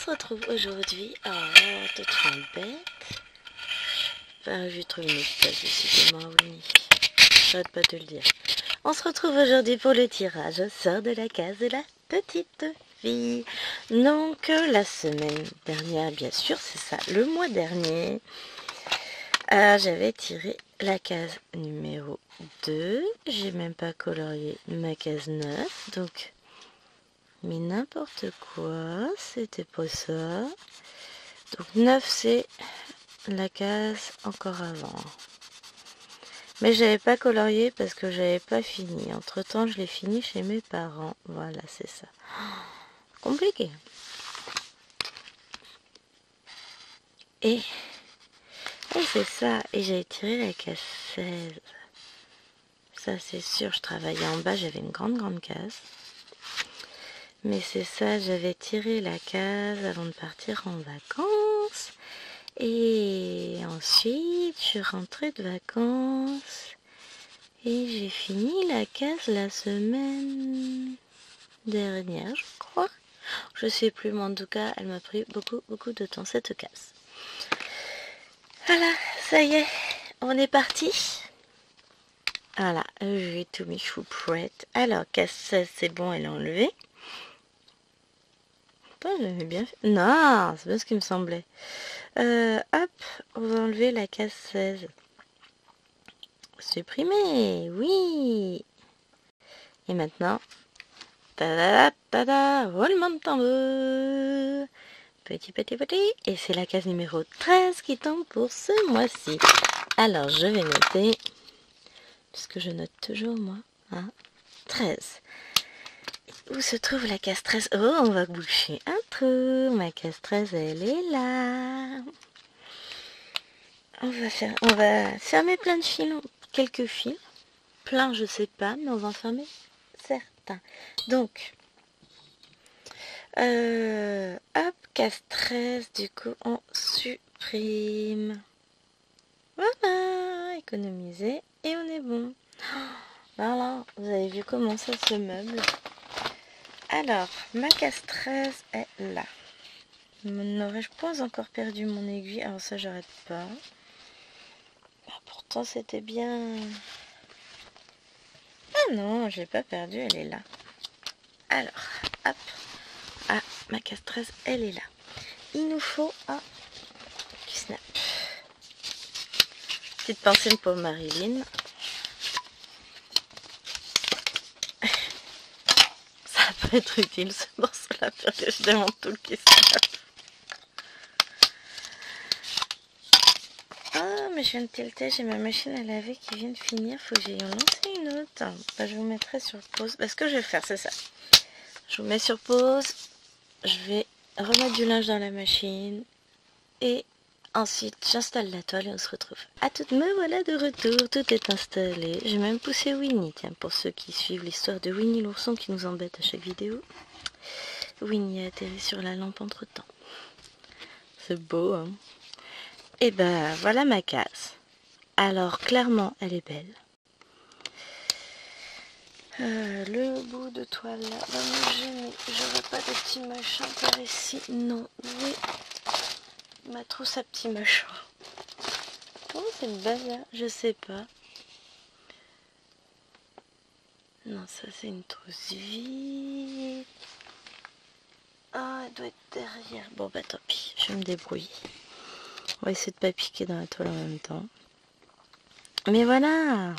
se retrouve aujourd'hui. Oh, t'es trop bête. Enfin, j'ai trouvé une autre page, décidément, Winnie. J'arrête pas de te le dire. On se retrouve aujourd'hui pour le tirage au sort de la case de la petite fille. Donc, la semaine dernière, bien sûr, c'est ça, le mois dernier, j'avais tiré la case numéro 2. J'ai même pas colorié ma case 9, donc... Mais n'importe quoi, c'était pas ça. Donc 9, c'est la case encore avant. Mais j'avais pas colorié parce que j'avais pas fini. Entre temps, je l'ai fini chez mes parents. Voilà, c'est ça. Compliqué. Et c'est ça. Et j'avais tiré la case 16. Ça, c'est sûr. Je travaillais en bas. J'avais une grande case. Mais c'est ça. J'avais tiré la case avant de partir en vacances. Et ensuite, je suis rentrée de vacances. Et j'ai fini la case la semaine dernière, je crois. Je sais plus, mais en tout cas, elle m'a pris beaucoup de temps, cette case. Voilà, ça y est, on est parti. Voilà, j'ai tous mes choux prêts. Alors, case 16, c'est bon, elle est enlevée. J'avais bien fait. Non, c'est pas ce qui me semblait. Hop, on va enlever la case 16. Supprimer, oui. Et maintenant, tada, tada, roulement de tambour. Petit. Et c'est la case numéro 13 qui tombe pour ce mois-ci. Alors, je vais noter, puisque je note toujours, moi, hein, 13. Où se trouve la case 13? Oh, on va boucher un trou. Ma case 13, elle est là. On va fermer plein de fils, quelques fils. Plein, je sais pas, mais on va en fermer certains. Donc, hop, case 13, du coup, on supprime. Voilà, économiser, et on est bon. Voilà, vous avez vu comment ça se meuble. Alors, ma case 13 est là. N'aurais-je pas encore perdu mon aiguille? Alors ça, j'arrête pas. Pourtant, c'était bien... Ah non, je l'ai pas perdue, elle est là. Alors, hop. Ah, ma case 13, elle est là. Il nous faut un snap. Petite pensée pour Marilyn. Ça peut être utile ce morceau-là, faire que je démonte tout le snap. Ah, mais je viens de tilter, j'ai ma machine à laver qui vient de finir. Faut que j'aille en lancer une autre. Bah, je vous mettrai sur pause. Bah, ce que je vais faire, c'est ça. Je vous mets sur pause. Je vais remettre du linge dans la machine. Et ensuite, j'installe la toile et on se retrouve. À tout, me voilà de retour. Tout est installé. J'ai même poussé Winnie. Tiens, pour ceux qui suivent l'histoire de Winnie l'ourson qui nous embête à chaque vidéo. Winnie a atterri sur la lampe entre temps. C'est beau, hein? Et ben voilà ma case. Alors clairement elle est belle. Le bout de toile là va me gêner. J'aurais pas de petits machins par ici. Non, oui. Ma trousse à petits machins. Comment c'est le bazar? Je sais pas. Non, ça c'est une trousse vide. Ah, elle doit être derrière. Bon bah tant pis, je vais me débrouiller. On va essayer de pas piquer dans la toile en même temps. Mais voilà,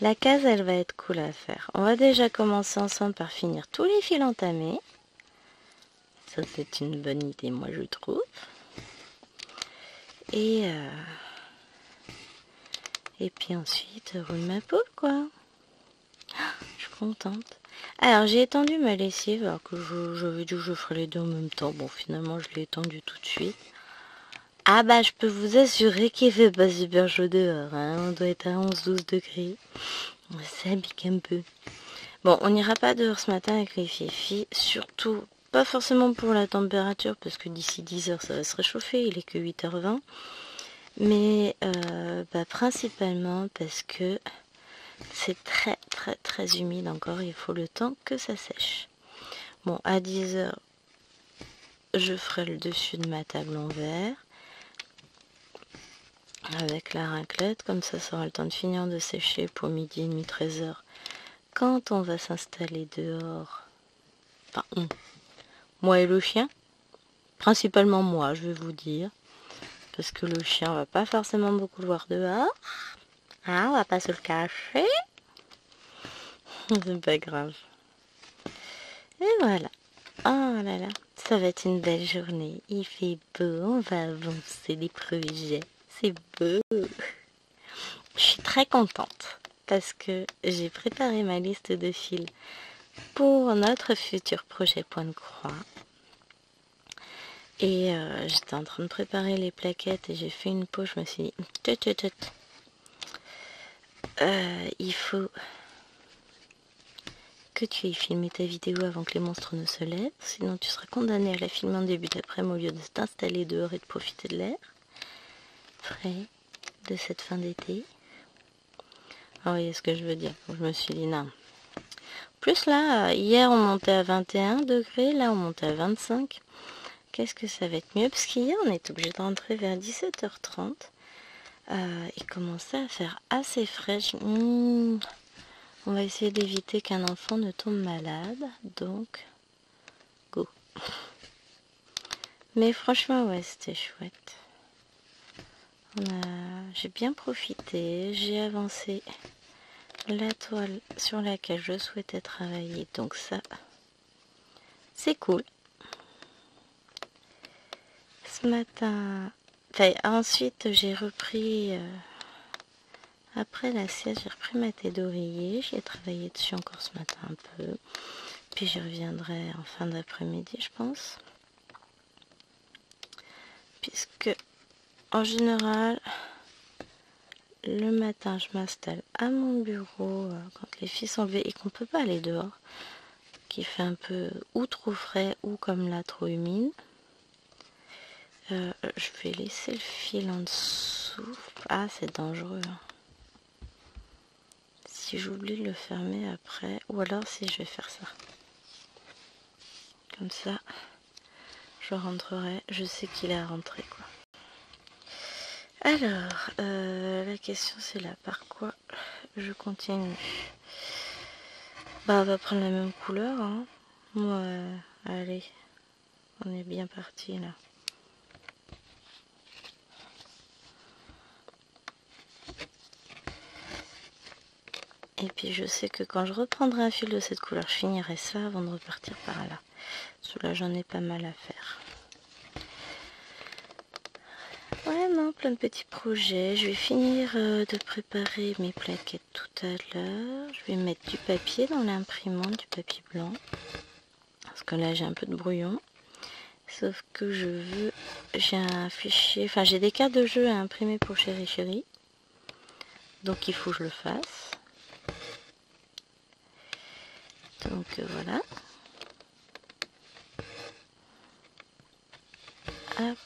la case, elle va être cool à faire. On va déjà commencer ensemble par finir tous les fils entamés. Ça, c'est une bonne idée, moi, je trouve. Et puis ensuite, roule ma poule, quoi. Je suis contente. Alors, j'ai étendu ma lessive, alors que j'avais dit que je ferais les deux en même temps. Bon, finalement, je l'ai étendue tout de suite. Ah bah, je peux vous assurer qu'il fait pas super chaud dehors, hein. On doit être à 11-12 degrés. Ça pique un peu. Bon, on n'ira pas dehors ce matin avec les filles, surtout pas forcément pour la température, parce que d'ici 10 heures ça va se réchauffer, il est que 8h20. Mais bah, principalement parce que c'est très humide encore, il faut le temps que ça sèche. Bon, à 10 heures, je ferai le dessus de ma table en verre avec la raclette, comme ça aura le temps de finir de sécher pour midi et demi, 13h. Quand on va s'installer dehors, enfin moi et le chien, principalement moi je vais vous dire, parce que le chien va pas forcément beaucoup le voir dehors, on va pas se le cacher, c'est pas grave. Et voilà, oh là là, ça va être une belle journée, il fait beau, on va avancer des projets, c'est beau. Je suis très contente parce que j'ai préparé ma liste de fils pour notre futur projet Point de Croix. Et j'étais en train de préparer les plaquettes et j'ai fait une pause, je me suis dit, il faut que tu aies filmé ta vidéo avant que les monstres ne se lèvent, sinon tu seras condamné à la filmer en début d'après-midi au lieu de t'installer dehors et de profiter de l'air frais de cette fin d'été. Vous voyez ce que je veux dire. Je me suis dit non. Plus là, hier on montait à 21 degrés, là on montait à 25. Qu'est-ce que ça va être mieux? Parce qu'hier on est obligé de rentrer vers 17h30. Il commençait à faire assez frais. On va essayer d'éviter qu'un enfant ne tombe malade. Donc, go. Mais franchement, ouais, c'était chouette. J'ai bien profité. J'ai avancé la toile sur laquelle je souhaitais travailler. Donc ça, c'est cool. Ce matin, ensuite j'ai repris, après la sieste, j'ai repris ma tête d'oreiller. J'ai travaillé dessus encore ce matin un peu. Puis j'y reviendrai en fin d'après-midi, je pense. Puisque, en général, le matin, je m'installe à mon bureau quand les filles sont levées et qu'on ne peut pas aller dehors. Qui fait un peu ou trop frais ou comme là trop humide. Je vais laisser le fil en dessous. Ah, c'est dangereux. Si j'oublie de le fermer après, ou alors si je vais faire ça. Comme ça, je rentrerai. Je sais qu'il est à rentrer, quoi. Alors, la question c'est là. Par quoi je continue? Bah, on va prendre la même couleur. Hein. Ouais, allez. On est bien parti là. Et puis je sais que quand je reprendrai un fil de cette couleur, je finirai ça avant de repartir par là. Parce que là j'en ai pas mal à faire. Ouais, non, plein de petits projets. Je vais finir de préparer mes plaquettes tout à l'heure. Je vais mettre du papier dans l'imprimante, du papier blanc. Parce que là j'ai un peu de brouillon. Sauf que j'ai un fichier, enfin j'ai des cartes de jeu à imprimer pour Chéri Chéri. Donc il faut que je le fasse. Donc voilà. Hop.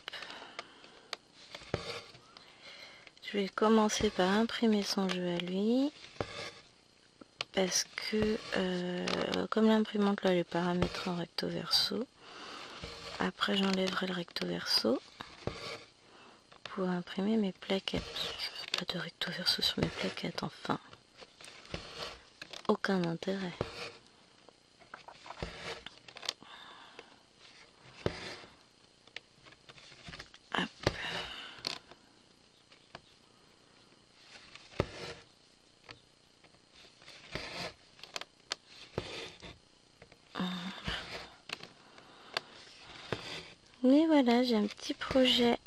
Je vais commencer par imprimer son jeu à lui. Parce que comme l'imprimante là elle est paramétrée en recto verso. Après j'enlèverai le recto verso pour imprimer mes plaquettes. Je ne veux pas de recto verso sur mes plaquettes, enfin. Aucun intérêt. Hop. Mais voilà, j'ai un petit projet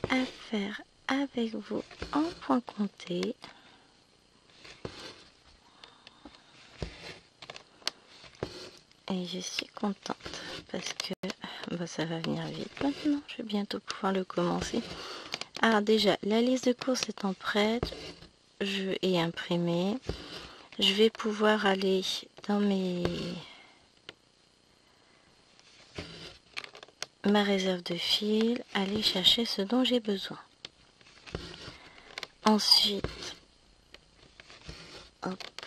à faire avec vous en point compté. Et je suis contente parce que ça va venir vite maintenant. Je vais bientôt pouvoir le commencer. Alors déjà, la liste de courses étant prête, je ai imprimé. Je vais pouvoir aller dans ma réserve de fil, aller chercher ce dont j'ai besoin. Ensuite, hop,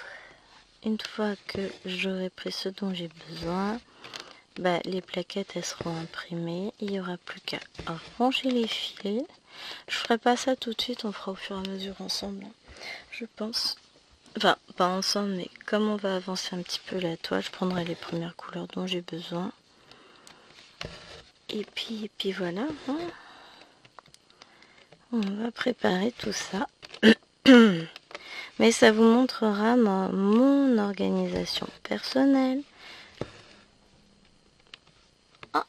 une fois que j'aurai pris ce dont j'ai besoin, bah, les plaquettes elles seront imprimées. Il n'y aura plus qu'à ranger les fils. Je ferai pas ça tout de suite, on fera au fur et à mesure ensemble, je pense. Enfin, pas ensemble, mais comme on va avancer un petit peu la toile, je prendrai les premières couleurs dont j'ai besoin. Et puis voilà, hein. On va préparer tout ça. Mais ça vous montrera mon organisation personnelle. Ah,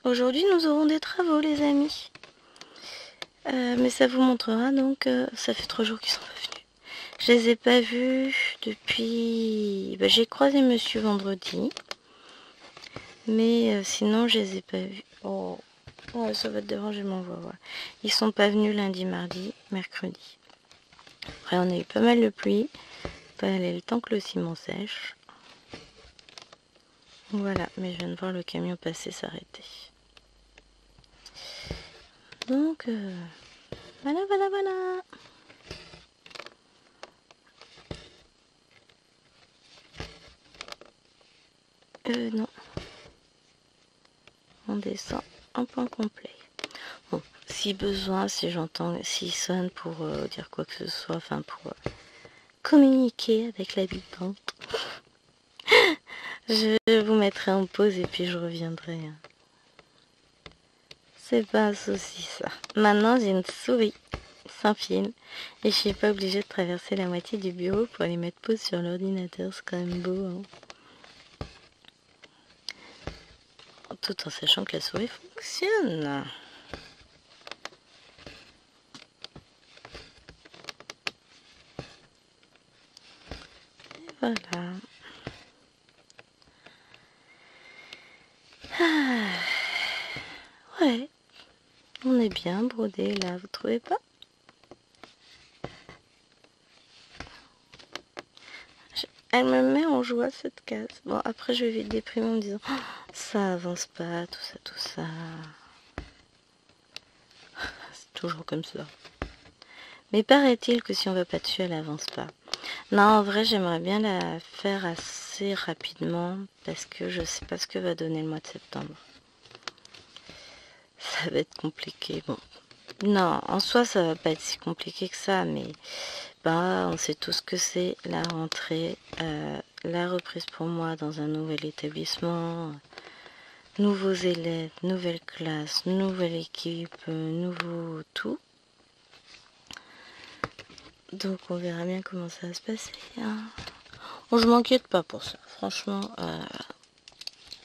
aujourd'hui, nous aurons des travaux, les amis. Mais ça vous montrera donc, ça fait 3 jours qu'ils sont pas venus. Je les ai pas vus depuis... Bah, j'ai croisé monsieur vendredi. Mais sinon, je les ai pas vus. Oh, ouais, ça va te déranger mon voix. Ouais. Ils sont pas venus lundi, mardi, mercredi. Après, on a eu pas mal de pluie. Fallait le temps que le ciment sèche. Voilà, mais je viens de voir le camion passer, s'arrêter. Donc, voilà. Non. On descend un point complet. Bon, si besoin, si j'entends, s'il sonne pour dire quoi que ce soit, enfin pour communiquer avec l'habitante, je vous mettrai en pause et puis je reviendrai. C'est pas un souci ça. Maintenant j'ai une souris sans fil et je suis pas obligée de traverser la moitié du bureau pour aller mettre pause sur l'ordinateur. C'est quand même beau, hein. Tout en sachant que la souris fonctionne. Et voilà. Ah. Ouais, on est bien brodé là, vous trouvez pas? Elle me met en joie cette case. Bon, après je vais vite déprimer en me disant oh, ça avance pas, tout ça. C'est toujours comme ça. Mais paraît-il que si on va pas dessus, elle avance pas. Non, en vrai, j'aimerais bien la faire assez rapidement parce que je sais pas ce que va donner le mois de septembre. Ça va être compliqué. Bon, non, en soi, ça va pas être si compliqué que ça, mais bah, on sait tous ce que c'est la rentrée, la reprise pour moi dans un nouvel établissement, nouveaux élèves, nouvelle classe, nouvelle équipe, nouveau tout. Donc on verra bien comment ça va se passer, hein. Bon, je m'inquiète pas pour ça. Franchement,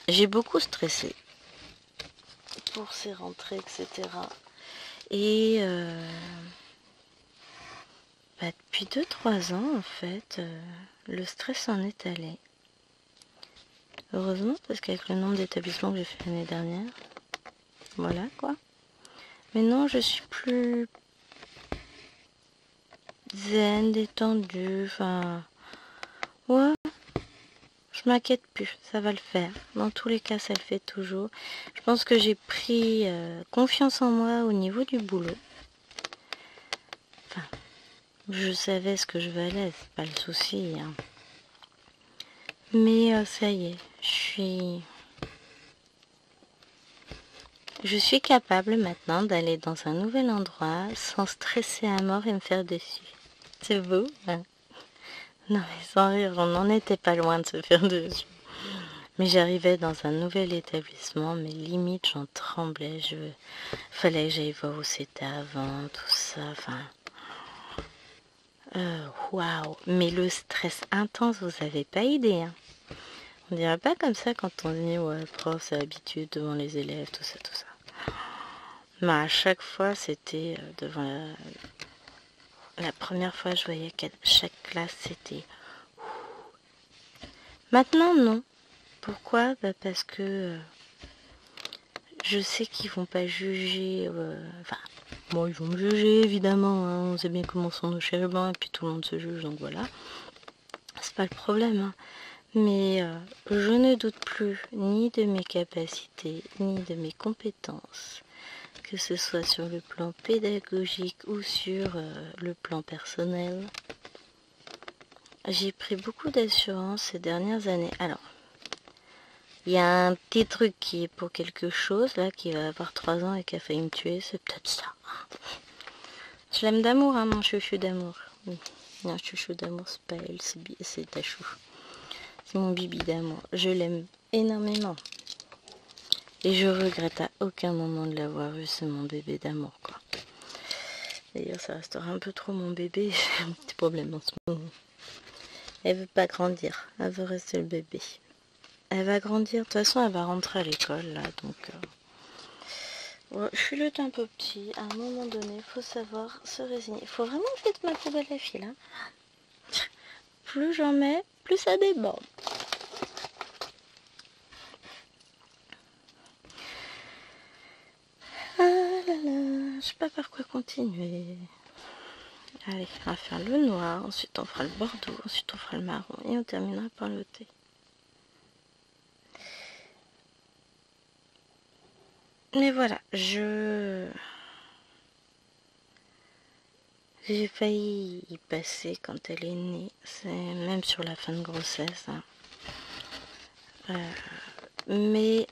j'ai beaucoup stressé pour ces rentrées, etc. Et bah, depuis 2-3 ans, en fait, le stress en est allé. Heureusement, parce qu'avec le nombre d'établissements que j'ai fait l'année dernière, voilà quoi. Mais non, je suis plus zen, détendue, enfin... Ouais, je m'inquiète plus, ça va le faire. Dans tous les cas, ça le fait toujours. Je pense que j'ai pris confiance en moi au niveau du boulot. Enfin, je savais ce que je valais, c'est pas le souci, hein. Mais ça y est, je suis capable maintenant d'aller dans un nouvel endroit sans stresser à mort et me faire dessus. C'est beau, hein? Non mais sans rire, on n'en était pas loin de se faire dessus. Mais j'arrivais dans un nouvel établissement, mais limite j'en tremblais. Fallait que j'aille voir où c'était avant, tout ça, enfin... Waouh! Mais le stress intense, vous avez pas idée, hein? On dirait pas comme ça quand on dit ouais, prof, c'est l'habitude devant les élèves, tout ça. Mais à chaque fois, c'était devant la première fois, je voyais que chaque classe, c'était... Maintenant, non. Pourquoi? Bah parce que je sais qu'ils vont pas juger... Enfin, bon, ils vont me juger, évidemment. Hein, on sait bien comment sont nos chers blancs, et puis tout le monde se juge, donc voilà. C'est pas le problème, hein. Mais je ne doute plus ni de mes capacités, ni de mes compétences, que ce soit sur le plan pédagogique ou sur le plan personnel. J'ai pris beaucoup d'assurance ces dernières années. Alors, Il y a un petit truc qui est pour quelque chose, là, qui va avoir 3 ans et qui a failli me tuer, c'est peut-être ça. Je l'aime d'amour, hein, mon chouchou d'amour. Non, chouchou d'amour, c'est pas elle, c'est ta chou. C'est mon bibi d'amour. Je l'aime énormément. Et je regrette à aucun moment de l'avoir vu, c'est mon bébé d'amour, quoi. D'ailleurs, ça restera un peu trop mon bébé, j'ai un petit problème en ce moment. Elle veut pas grandir, elle veut rester le bébé. Elle va grandir, de toute façon elle va rentrer à l'école là, donc... Ouais, je suis le temps un peu petit, à un moment donné, il faut savoir se résigner. Il faut vraiment que je mette ma poubelle à fil, hein. Plus j'en mets, plus ça déborde. Ah là là, je sais pas par quoi continuer. Allez, on va faire le noir, ensuite on fera le bordeaux, ensuite on fera le marron et on terminera par le thé. Mais voilà, j'ai failli y passer quand elle est née, c'est même sur la fin de grossesse, hein. Mais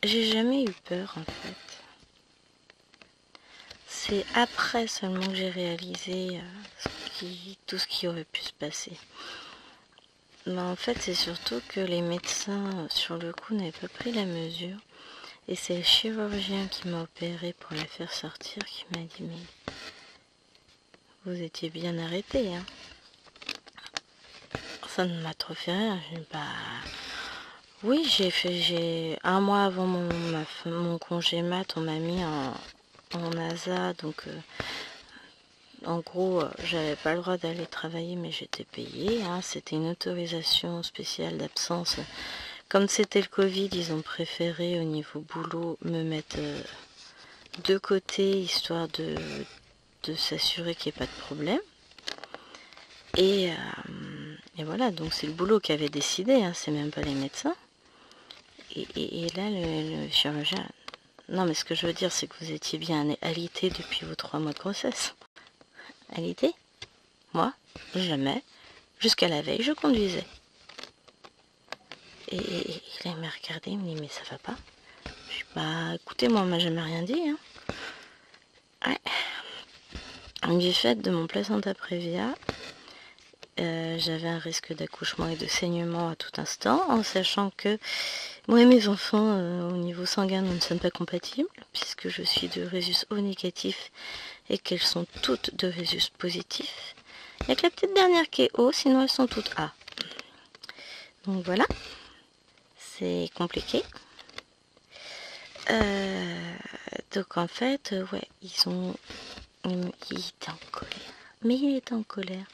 j'ai jamais eu peur en fait. C'est après seulement que j'ai réalisé tout ce qui aurait pu se passer. Mais en fait, c'est surtout que les médecins, sur le coup, n'avaient pas pris la mesure. Et c'est le chirurgien qui m'a opéré pour la faire sortir qui m'a dit « Mais vous étiez bien arrêté, hein ?» Ça ne m'a trop fait rire. J'ai dit « Bah oui, j'ai un mois avant mon congé mat, on m'a mis en ASA, donc en gros, j'avais pas le droit d'aller travailler, mais j'étais payée, hein. C'était une autorisation spéciale d'absence. Comme c'était le Covid, ils ont préféré au niveau boulot me mettre de côté, histoire de s'assurer qu'il n'y ait pas de problème. Et voilà, donc c'est le boulot qui avait décidé, hein, c'est même pas les médecins. Et là, le chirurgien... Non, mais ce que je veux dire, c'est que vous étiez bien alité depuis vos 3 mois de grossesse. Alité? Moi, jamais. Jusqu'à la veille, je conduisais. Et là, il m'a regardé, il me dit, mais ça va pas? Je dis, bah, écoutez, moi, on m'a jamais rien dit, hein. Ouais. Du fait de mon placenta prévia, j'avais un risque d'accouchement et de saignement à tout instant, en sachant que moi et mes enfants, au niveau sanguin, nous ne sommes pas compatibles, puisque je suis de Rhésus O négatif et qu'elles sont toutes de Rhésus positif. Il n'y a que la petite dernière qui est O, sinon elles sont toutes A. Donc voilà, c'est compliqué. Donc en fait, ouais, il était en colère. Mais il était en colère.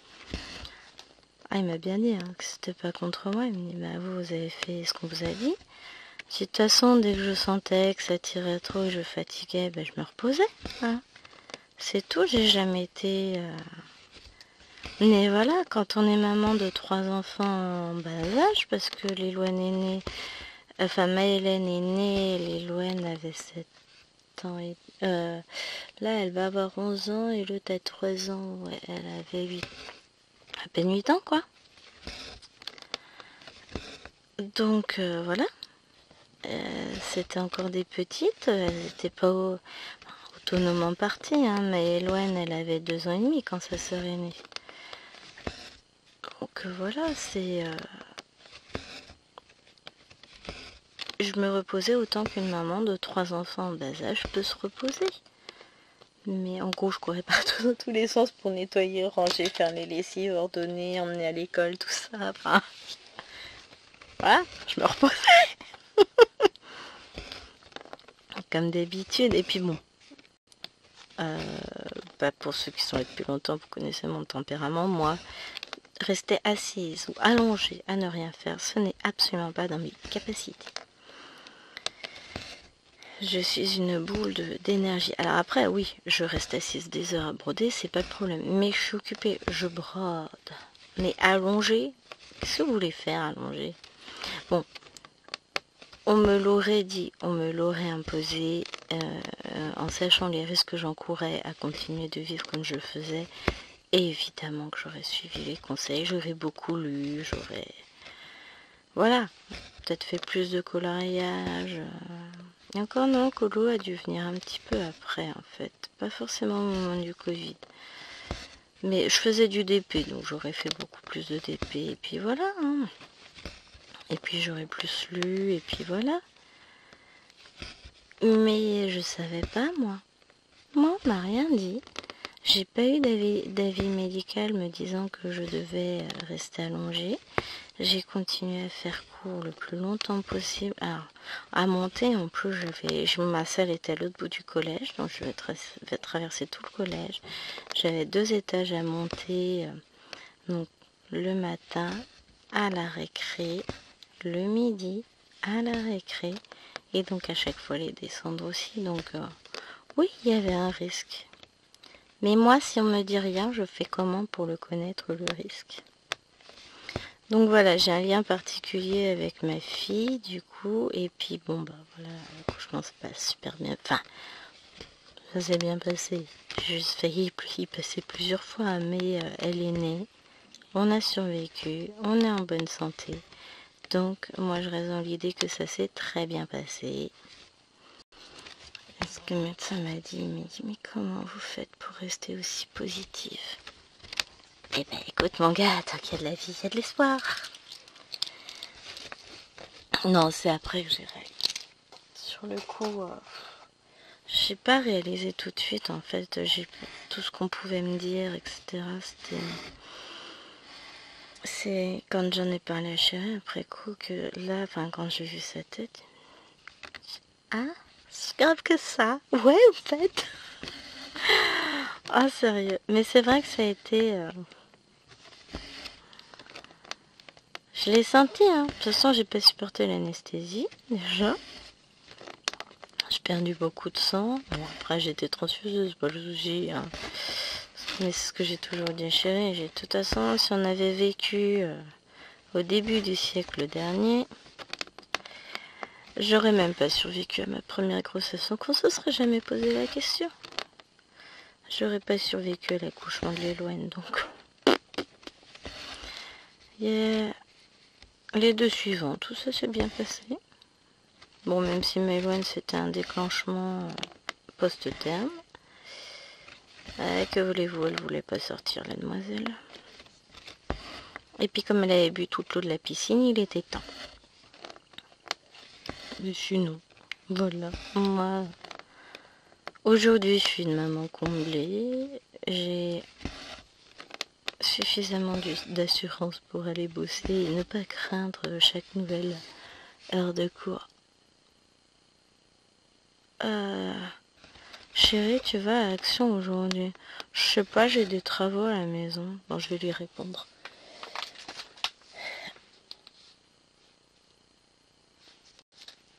Ah, il m'a bien dit hein, que c'était pas contre moi. Il me dit, bah vous avez fait ce qu'on vous a dit. De toute façon, dès que je sentais que ça tirait trop et que je fatiguais, ben, je me reposais. Hein. C'est tout, j'ai jamais été... Mais voilà, quand on est maman de 3 enfants en bas âge, parce que Léloine est née... Enfin, Maëlène est née, Léloine avait 7 ans. Là, elle va avoir 11 ans et l'autre a 3 ans. Ouais, elle avait à peine 8 ans, quoi. Donc, voilà. C'était encore des petites, elles n'étaient pas autonomement parties, hein, mais Eloane, elle avait 2 ans et demi quand sa sœur est née. Donc voilà, c'est... Je me reposais autant qu'une maman de 3 enfants en bas âge peut se reposer. Mais en gros, je courais partout dans tous les sens pour nettoyer, ranger, faire les lessives, ordonner, emmener à l'école, tout ça. Enfin, voilà, je me reposais. Comme d'habitude. Et puis bon, bah pour ceux qui sont là depuis longtemps, vous connaissez mon tempérament. Moi, rester assise ou allongée à ne rien faire, ce n'est absolument pas dans mes capacités. Je suis une boule d'énergie. Alors après, oui, je reste assise des heures à broder, c'est pas le problème. Mais je suis occupée, je brode. Mais allongée, qu'est-ce que vous voulez faire allongée? Bon, on me l'aurait dit, on me l'aurait imposé, en sachant les risques que j'encourais à continuer de vivre comme je le faisais. Et évidemment que j'aurais suivi les conseils, j'aurais beaucoup lu, j'aurais... Voilà. peut-être fait plus de coloriage. Et encore non, colo a dû venir un petit peu après en fait. Pas forcément au moment du Covid. Mais je faisais du DP, donc j'aurais fait beaucoup plus de DP. Et puis voilà. Hein. Et puis j'aurais plus lu, et puis voilà. Mais je savais pas, moi. Moi, on m'a rien dit. J'ai pas eu d'avis médical me disant que je devais rester allongée. J'ai continué à faire cours le plus longtemps possible. Alors, à monter, en plus, ma salle était à l'autre bout du collège, donc je vais traverser tout le collège. J'avais 2 étages à monter, donc le matin à la récré, le midi à la récré, et donc à chaque fois les descendre aussi. Donc oui, il y avait un risque. Mais moi, si on me dit rien, je fais comment pour le connaître, le risque? Donc voilà, j'ai un lien particulier avec ma fille, du coup, et puis bon, bah voilà, l'accouchement se passe super bien. Enfin, ça s'est bien passé. J'ai juste failli y passer plusieurs fois, mais elle est née, on a survécu, on est en bonne santé. Donc, moi, je reste dans l'idée que ça s'est très bien passé. Ce que le médecin m'a dit, il m'a dit, mais comment vous faites pour rester aussi positive? Eh ben, écoute, mon gars, tant qu'il y a de la vie, il y a de l'espoir. Non, c'est après que j'ai réalisé. Sur le coup, j'ai pas réalisé tout de suite, en fait. J'ai tout ce qu'on pouvait me dire, etc. C'est quand j'en ai parlé à Chéri, après coup, que là, enfin, quand j'ai vu sa tête, ah, c'est grave que ça. Ouais, en fait. Ah, sérieux. Mais c'est vrai que ça a été... Je l'ai senti, hein. De toute façon, j'ai pas supporté l'anesthésie, déjà. J'ai perdu beaucoup de sang. Bon, après, j'étais transfuseuse, pas le souci, hein. Mais c'est ce que j'ai toujours dit à Chéri. De toute façon, si on avait vécu au début du siècle dernier, j'aurais même pas survécu à ma première grossesse. Donc, on se serait jamais posé la question. J'aurais pas survécu à l'accouchement de l'Éloigne, donc... Yeah. Les 2 suivants, tout ça s'est bien passé. Bon, même si Maëloine c'était un déclenchement post-terme. Que voulez-vous, elle voulait pas sortir, la demoiselle. Et puis comme elle avait bu toute l'eau de la piscine, il était temps. Mais sinon, voilà. Moi, aujourd'hui, je suis une maman comblée. J'ai suffisamment d'assurance pour aller bosser et ne pas craindre chaque nouvelle heure de cours. Chérie, tu vas à Action aujourd'hui? Je sais pas, j'ai des travaux à la maison. Bon, je vais lui répondre.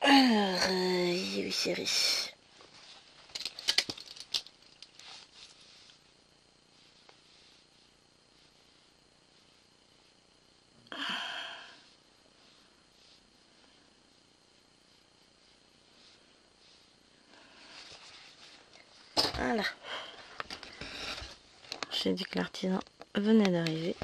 Alors, oui, chérie. Voilà. J'ai dit que l'artisan venait d'arriver.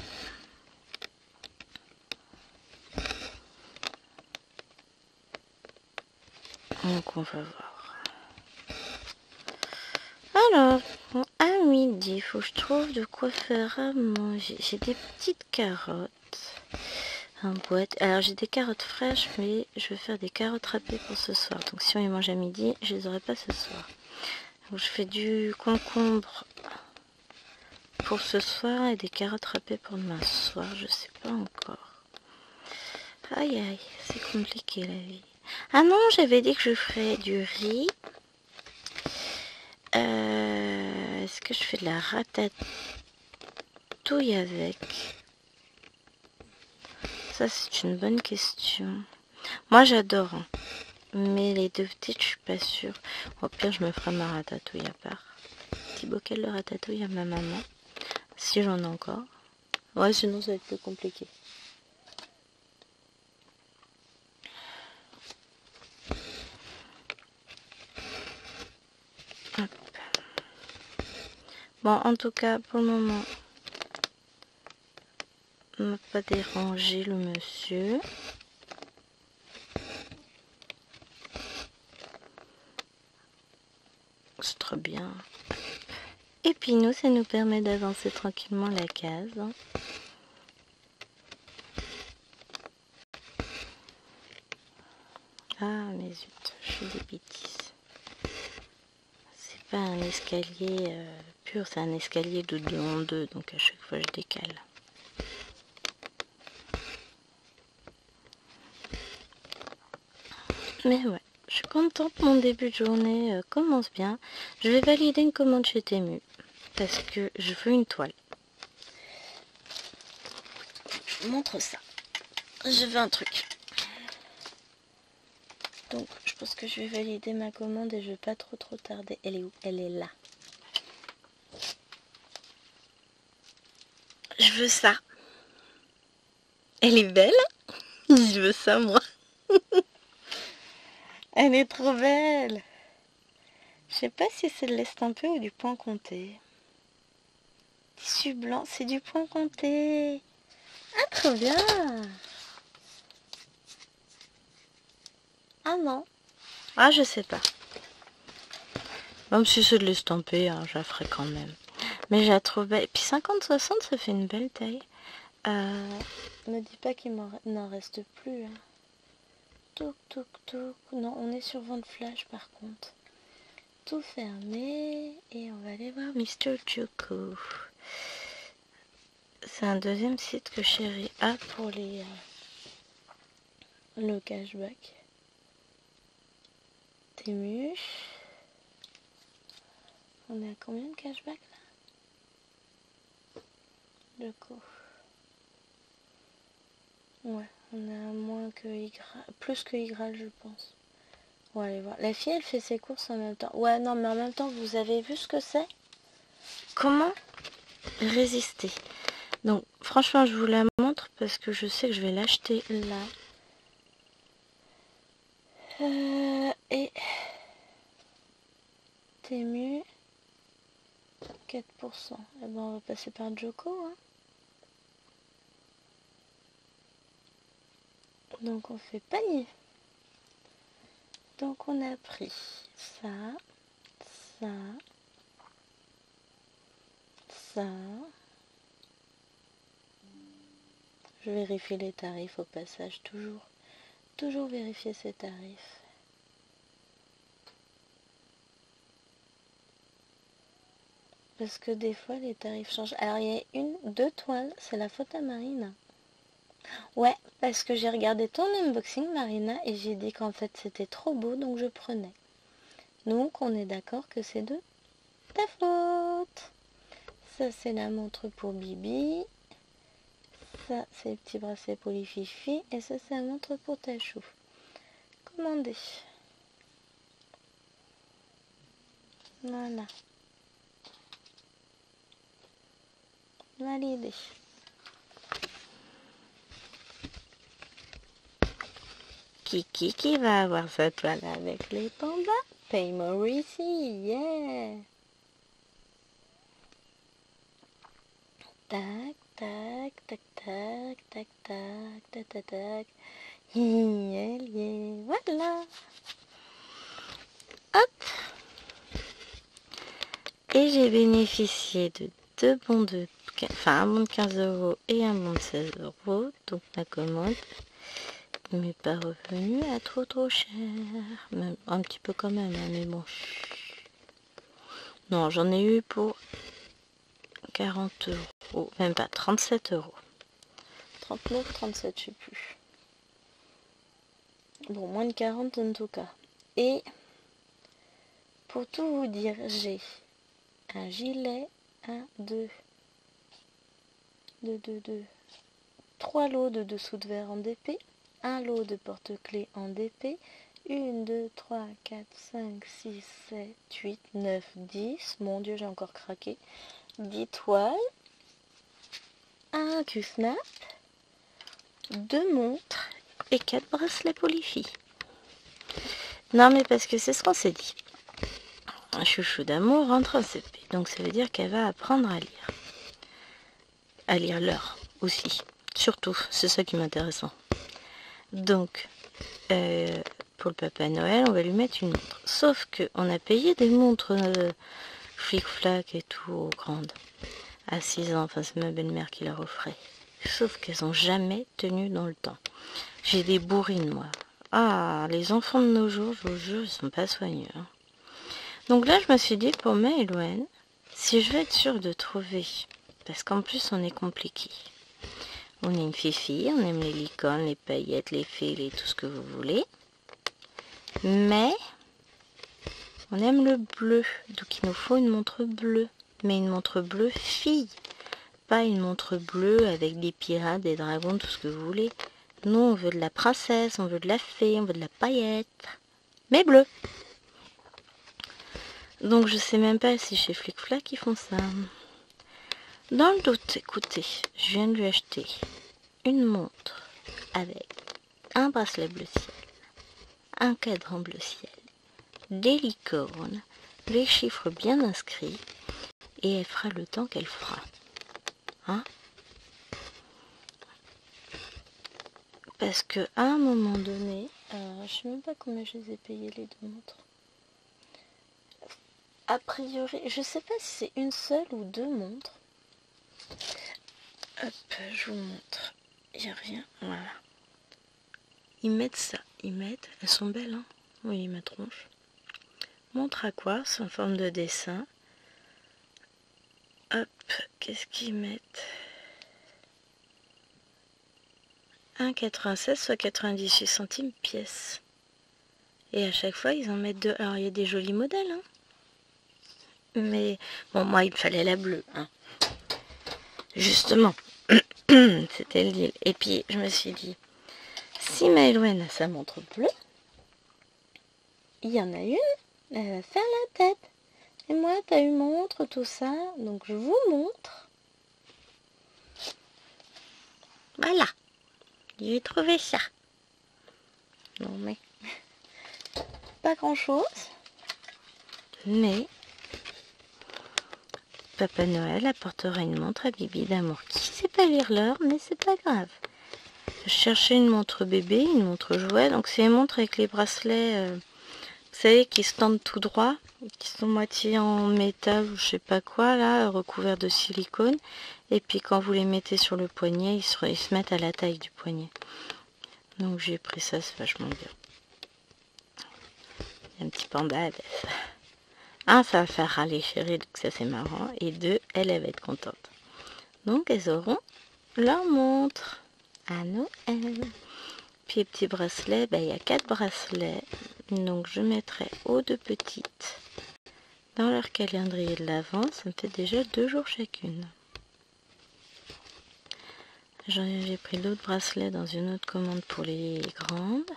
Donc on va voir. Alors, bon, à midi, il faut que je trouve de quoi faire à manger. J'ai des petites carottes en boîte. Alors j'ai des carottes fraîches, mais je vais faire des carottes râpées pour ce soir. Donc si on les mange à midi, je les aurai pas ce soir. Donc je fais du concombre pour ce soir et des carottes râpées pour demain soir. Je sais pas encore. Aïe aïe, c'est compliqué la vie. Ah non, j'avais dit que je ferais du riz. Est-ce que je fais de la ratatouille avec? Ça, c'est une bonne question. Moi, j'adore. Hein. Mais les 2 petites, je suis pas sûre. Au pire, je me ferai ma ratatouille à part. Petit bocal de ratatouille à ma maman. Si j'en ai encore. Ouais, sinon, ça va être plus compliqué. Hop. Bon, en tout cas, pour le moment, on m'a pas dérangé le monsieur. rentre bien. Et puis nous, ça nous permet d'avancer tranquillement la case. Hein. Ah, mais zut, je fais des bêtises. C'est pas un escalier pur, c'est un escalier de 2 en 2, donc à chaque fois je décale. Mais ouais, je suis contente, mon début de journée commence bien. Je vais valider une commande chez Temu, parce que je veux une toile. Je vous montre ça. Je veux un truc. Donc je pense que je vais valider ma commande et je vais pas trop tarder. Elle est où? Elle est là. Je veux ça. Elle est belle. Je veux ça moi. Elle est trop belle. Je sais pas si c'est de l'estampé ou du point compté. Tissu blanc, c'est du point compté. Ah, trop bien. Ah non. Ah, je sais pas. Même si c'est de l'estampé, hein, je la ferai quand même. Mais je la trouve belle. Et puis 50-60, ça fait une belle taille. Me dis pas qu'il n'en reste plus. Hein. Touk, touk, touk. Non, on est sur vente flash par contre. Tout fermé. Et on va aller voir Mr. Choco. C'est un deuxième site que Chérie a pour les le cashback. Temu. On est à combien de cashback là? Du coup. Ouais, on est à moins que plus que Y, je pense. On va aller voir. La fille, elle fait ses courses en même temps. Ouais, non, mais en même temps, vous avez vu ce que c'est? Comment résister? Donc, franchement, je vous la montre parce que je sais que je vais l'acheter là. Et Temu, 4%. Et ben, on va passer par Joko. Hein. Donc, on fait panier. Donc, on a pris ça, ça, ça. Je vérifie les tarifs au passage, toujours vérifier ses tarifs. Parce que des fois, les tarifs changent. Alors, il y a 2 toiles, c'est la faute à Marina. Ouais, parce que j'ai regardé ton unboxing, Marina, et j'ai dit qu'en fait, c'était trop beau, donc je prenais. Donc, on est d'accord que c'est de ta faute. Ça, c'est la montre pour Bibi. Ça, c'est le petit bracelet pour les Fifi. Et ça, c'est la montre pour Tachou. Commandez. Voilà. Validé. Kiki qui va avoir sa toile avec les pandas. Pay more ici, yeah. Tac, tac, tac, tac, tac, tac, tac, tac, tac. Yeah, voilà. Hop. Et j'ai bénéficié de 2 bons de... Enfin, un bon de 15 € et un bon de 16 €. Donc ma commande ne m'est pas revenue à trop cher. Même, un petit peu quand même, hein, mais bon. Non, j'en ai eu pour 40 €. Même pas, 37 €. 39, 37, je sais plus. Bon, moins de 40 en tout cas. Et pour tout vous dire, j'ai un gilet, 1, 2, 3 lots de dessous de verre en DP, un lot de porte-clés en DP, 1, 2, 3, 4, 5, 6, 7, 8, 9, 10, mon Dieu j'ai encore craqué, 10 toiles, un Q-snap, 2 montres et 4 bracelets pour les filles. Non mais parce que c'est ce qu'on s'est dit. Un chouchou d'amour rentre en CP, donc ça veut dire qu'elle va apprendre à lire. À lire l'heure aussi, surtout, c'est ça qui m'intéresse. Donc, pour le Papa Noël, on va lui mettre une montre. Sauf qu'on a payé des montres flic-flac et tout aux grandes. À 6 ans, enfin c'est ma belle-mère qui leur offrait. Sauf qu'elles n'ont jamais tenu dans le temps. J'ai des bourrines, moi. Ah, les enfants de nos jours, je vous jure, ils sont pas soigneux. Hein. Donc là, je me suis dit, pour Maëloine, si je veux être sûre de trouver, parce qu'en plus, on est compliqué. On est une fifi, on aime les licornes, les paillettes, les fils et tout ce que vous voulez. Mais, on aime le bleu. Donc, il nous faut une montre bleue. Mais une montre bleue fille. Pas une montre bleue avec des pirates, des dragons, tout ce que vous voulez. Nous, on veut de la princesse, on veut de la fée, on veut de la paillette. Mais bleue. Donc, je sais même pas si chez Flic Flac ils font ça. Dans le doute, écoutez, je viens de lui acheter une montre avec un bracelet bleu ciel, un cadran bleu ciel, des licornes, les chiffres bien inscrits, et elle fera le temps qu'elle fera. Hein? Parce que à un moment donné, je sais même pas combien je les ai payées les deux montres. A priori, je sais pas si c'est une seule ou deux montres. Hop, je vous montre. Il n'y a rien, voilà. Ils mettent ça, elles sont belles, hein. Oui, ma tronche. Montre à quoi? C'est en forme de dessin. Hop, qu'est-ce qu'ils mettent? 1,96 soit 98 centimes pièce. Et à chaque fois, ils en mettent deux. Alors, il y a des jolis modèles, hein. Mais, bon, moi, il me fallait la bleue, hein. Justement, c'était le deal. Et puis, je me suis dit, si Maëloine a sa montre bleue, il y en a une, elle va faire la tête. Et moi, t'as une montre, tout ça, donc je vous montre. Voilà, j'ai trouvé ça. Non mais, pas grand chose, mais Papa Noël apportera une montre à Bibi d'amour qui sait pas lire l'heure, mais c'est pas grave. Je cherchais une montre bébé, une montre jouet, donc c'est une montre avec les bracelets, vous savez, qui se tendent tout droit, qui sont moitié en métal ou je sais pas quoi, là, recouverts de silicone. Et puis quand vous les mettez sur le poignet, ils se mettent à la taille du poignet. Donc j'ai pris ça, c'est vachement bien. Il y a un petit panda. Un, ça va faire râler chérie, donc ça c'est marrant. Et deux, elle va être contente. Donc elles auront leur montre à Noël. Puis les petits bracelets, il y a 4 bracelets. Donc je mettrai aux deux petites dans leur calendrier de l'Avent. Ça me fait déjà 2 jours chacune. J'ai pris d'autres bracelets dans une autre commande pour les grandes.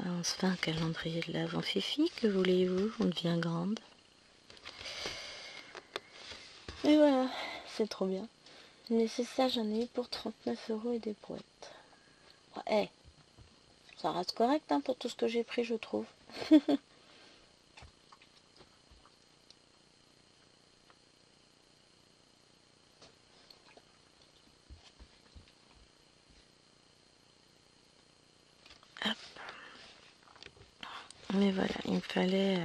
On se fait un calendrier de l'Avent fifi, que voulez-vous, on devient grande. Et voilà, c'est trop bien. Mais c'est ça, j'en ai eu pour 39 € et des brouettes. Ouais, ça reste correct hein, pour tout ce que j'ai pris, je trouve. Hop. Mais voilà, il me fallait...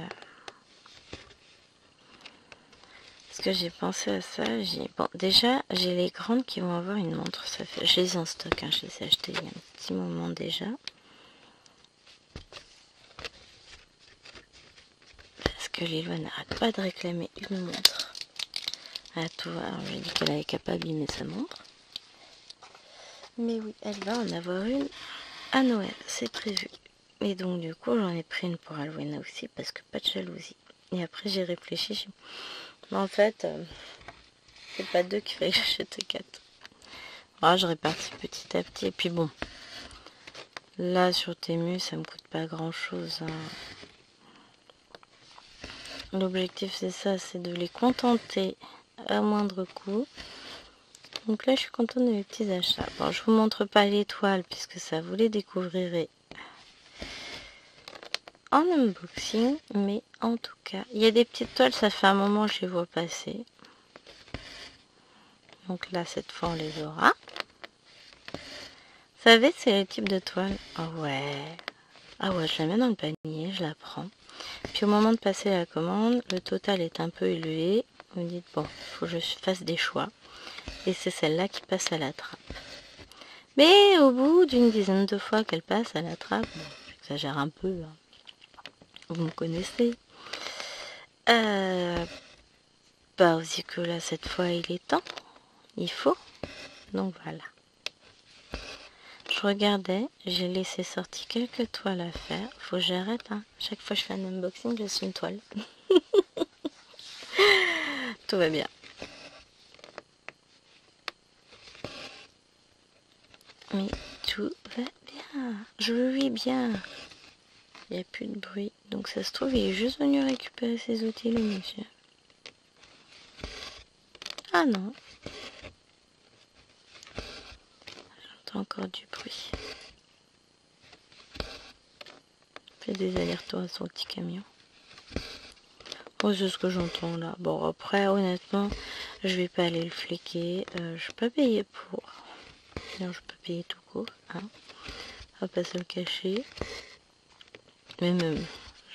Parce que j'ai pensé à ça, bon, déjà, j'ai les grandes qui vont avoir une montre. Ça fait... Je les ai en stock, hein, je les ai achetées il y a un petit moment déjà. Parce que Lilo n'arrête pas de réclamer une montre. À tout voir, j'ai dit qu'elle avait capable d'abîmer sa montre. Mais oui, elle va en avoir une à Noël, c'est prévu. Et donc du coup, j'en ai pris une pour Halloween aussi, parce que pas de jalousie. Et après, j'ai réfléchi. Mais en fait, c'est pas deux qu'il fallait que j'achète 4. Ah, je répartis petit à petit. Et puis bon, là sur Temu, ça me coûte pas grand chose. Hein. L'objectif, c'est ça, c'est de les contenter à moindre coût. Donc là, je suis contente de mes petits achats. Bon, je vous montre pas l'étoile, puisque ça vous les découvrirez en unboxing. Mais en tout cas, il y a des petites toiles, ça fait un moment que je les vois passer. Donc là, cette fois, on les aura. Vous savez, c'est le type de toile. Oh ouais. Ah ouais, je la mets dans le panier, je la prends. Puis au moment de passer la commande, le total est un peu élevé. Vous me dites, bon, il faut que je fasse des choix. Et c'est celle-là qui passe à la trappe. Mais au bout d'une dizaine de fois qu'elle passe à la trappe, bon, j'exagère un peu, hein. Vous me connaissez. Bah aussi que là, cette fois, il est temps. Il faut. Donc voilà. Je regardais, j'ai laissé sortir quelques toiles à faire. Faut que j'arrête, hein. Chaque fois que je fais un unboxing, je suis une toile. Tout va bien. Mais tout va bien. Je vais bien. Il n'y a plus de bruit. Donc ça se trouve, il est juste venu récupérer ses outils, le monsieur. Ah non. J'entends encore du bruit. Il fait des allers-retours à son petit camion. Oh, c'est ce que j'entends là. Bon, après, honnêtement, je vais pas aller le fliquer. Je peux pas payer pour. Non, je peux payer tout court. Hein. On va pas se le cacher. Mais même,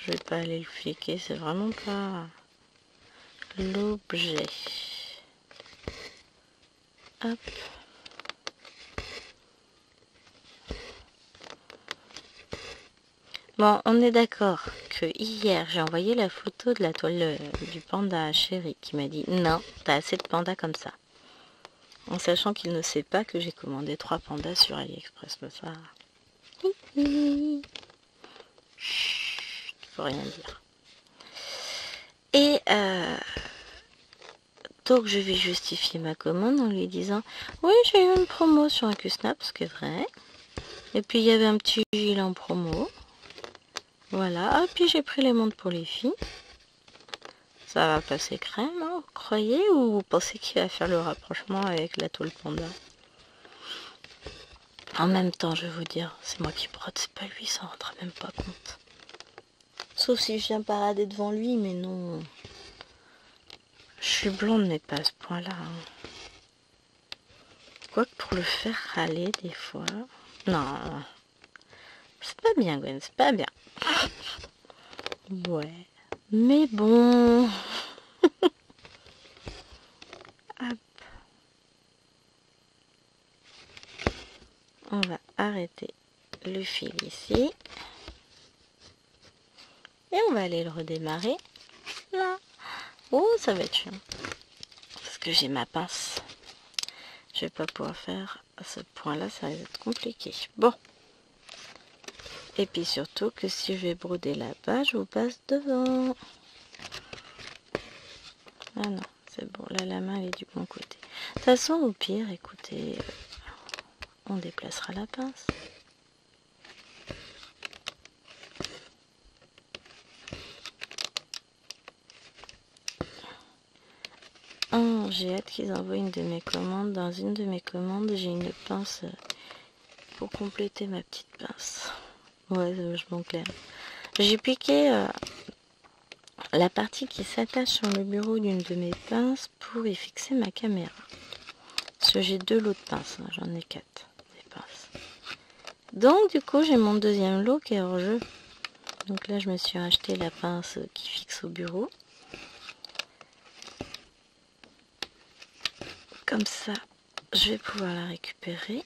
je vais pas aller le fliquer. C'est vraiment pas l'objet. Hop. Bon, on est d'accord que hier, j'ai envoyé la photo de la toile du panda à Chéri qui m'a dit non, t'as assez de pandas comme ça. En sachant qu'il ne sait pas que j'ai commandé 3 pandas sur AliExpress le soir. Chut, faut rien dire. Et donc je vais justifier ma commande en lui disant oui, j'ai eu une promo sur un Q-Snap, ce qui est vrai. Et puis il y avait un petit gilet en promo. Voilà, ah, puis j'ai pris les montres pour les filles. Ça va passer crème, hein, vous croyez? Ou vous pensez qu'il va faire le rapprochement avec la tôle panda? En même temps, je vais vous dire, c'est moi qui brode, c'est pas lui, il s'en rendra même pas compte. Sauf si je viens parader devant lui, mais non. Je suis blonde, mais pas à ce point-là. Hein. Quoique pour le faire râler des fois... Non, c'est pas bien, Gwen, c'est pas bien. Ouais, mais bon... Hop. On va arrêter le fil ici. Et on va aller le redémarrer. Là. Oh, ça va être chiant. Parce que j'ai ma pince. Je vais pas pouvoir faire à ce point-là, ça va être compliqué. Bon. Et puis surtout que si je vais broder là-bas, je vous passe devant. Ah non, c'est bon. Là, la main, elle est du bon côté. De toute façon, au pire, écoutez, on déplacera la pince. Oh, j'ai hâte qu'ils envoient une de mes commandes. Dans une de mes commandes, j'ai une pince pour compléter ma petite pince. Ouais, c'est vachement clair. J'ai piqué la partie qui s'attache sur le bureau d'une de mes pinces pour y fixer ma caméra. Parce que j'ai 2 lots de pinces, hein, j'en ai 4 des pinces. Donc du coup j'ai mon deuxième lot qui est hors jeu. Donc là je me suis acheté la pince qui fixe au bureau. Comme ça je vais pouvoir la récupérer.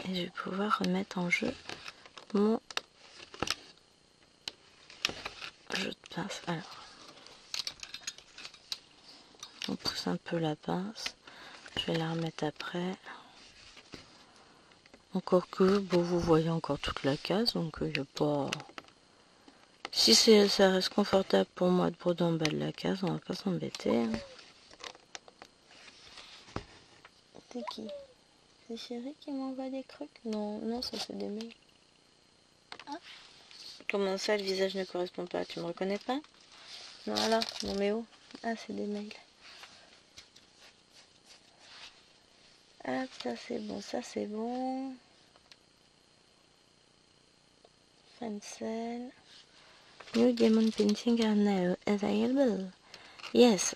Et je vais pouvoir remettre en jeu mon jeu de pince. Alors, on pousse un peu la pince. Je vais la remettre après. Encore que, bon, vous voyez encore toute la case, donc il n'y a pas... Si ça reste confortable pour moi de broder en bas de la case, on va pas s'embêter. Hein. C'est qui? C'est Chéri qui m'envoie des trucs? Non, non, ça c'est des mails. Ah. Comment ça, le visage ne correspond pas? Tu me reconnais pas? Non, là, non mais où? Ah, c'est des mails. Ah, ça c'est bon, ça c'est bon. Pencil. New Demon Painting are now available. Yes,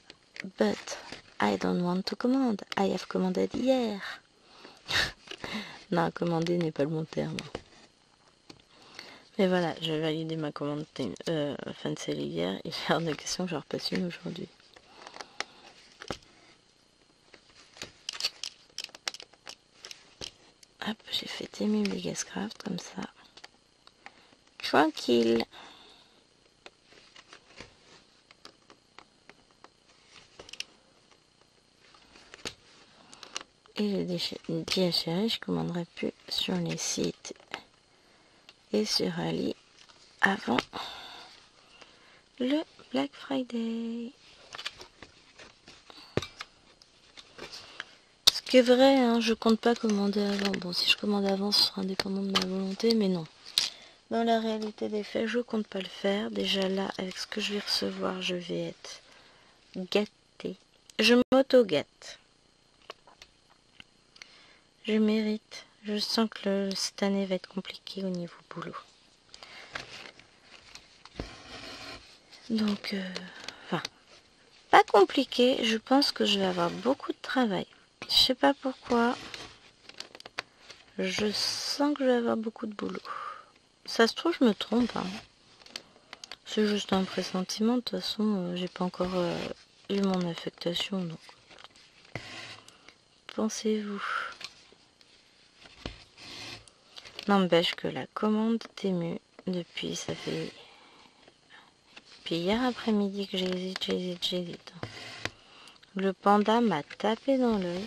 but I don't want to command. I have commanded hier. Non, commander n'est pas le bon terme. Mais voilà, j'ai validé ma commande Fancel hier. Il est hors de question que je repasse une aujourd'hui. Hop, j'ai fait Temu Bigascraft comme ça. Tranquille. Et j'ai dit à Chérie, je commanderai plus sur les sites et sur Ali avant le Black Friday. Ce qui est vrai, hein, je compte pas commander avant. Bon, si je commande avant, ce sera indépendant de ma volonté, mais non. Dans la réalité des faits, je compte pas le faire. Déjà là, avec ce que je vais recevoir, je vais être gâtée. Je m'auto-gâte. Je mérite. Je sens que cette année va être compliquée au niveau boulot. Donc, enfin, pas compliqué. Je pense que je vais avoir beaucoup de travail. Je sais pas pourquoi. Je sens que je vais avoir beaucoup de boulot. Ça se trouve, je me trompe. Hein. C'est juste un pressentiment. De toute façon, j'ai pas encore eu mon affectation. Donc, pensez-vous. N'empêche que la commande Temu, depuis, ça fait... Puis hier après-midi que j'hésite. Le panda m'a tapé dans l'œil.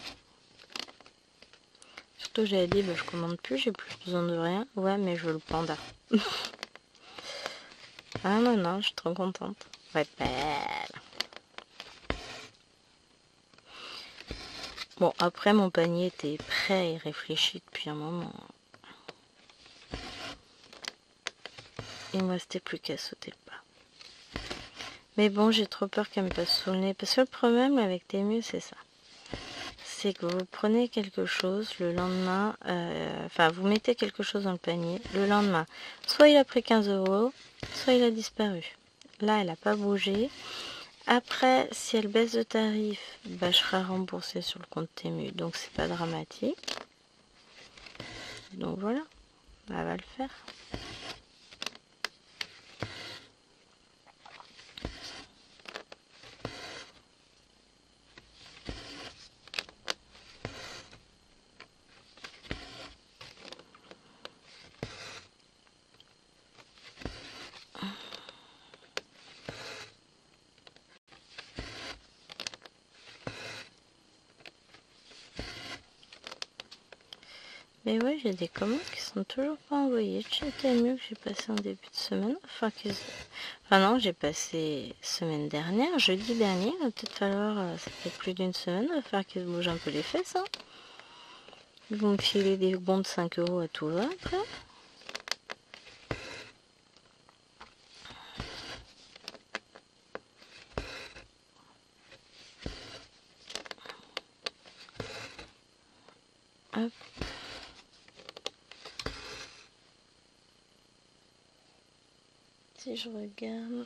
Surtout j'avais dit, bah, je commande plus, j'ai plus besoin de rien. Ouais, mais je veux le panda. Ah non, je suis trop contente. Ouais, belle. Bon, après mon panier était prêt et réfléchi depuis un moment. Et moi, c'était plus qu'à sauter le pas. Mais bon, j'ai trop peur qu'elle me passe sous le nez. Parce que le problème avec Temu, c'est ça. C'est que vous prenez quelque chose le lendemain, enfin vous mettez quelque chose dans le panier, le lendemain, soit il a pris 15 €, soit il a disparu. Là, elle n'a pas bougé. Après, si elle baisse de tarif, bah, je serai remboursée sur le compte Temu, donc c'est pas dramatique. Donc voilà, elle va le faire. Mais ouais, j'ai des commandes qui sont toujours pas envoyées. Chez Temu que j'ai passé en début de semaine. Enfin non, j'ai passé semaine dernière, jeudi dernier. Il va peut-être falloir, ça fait plus d'une semaine, il va falloir qu'ils se bougent un peu les fesses. Hein. Ils vont me filer des bons de 5 € à tout va après. Hop. Si je regarde...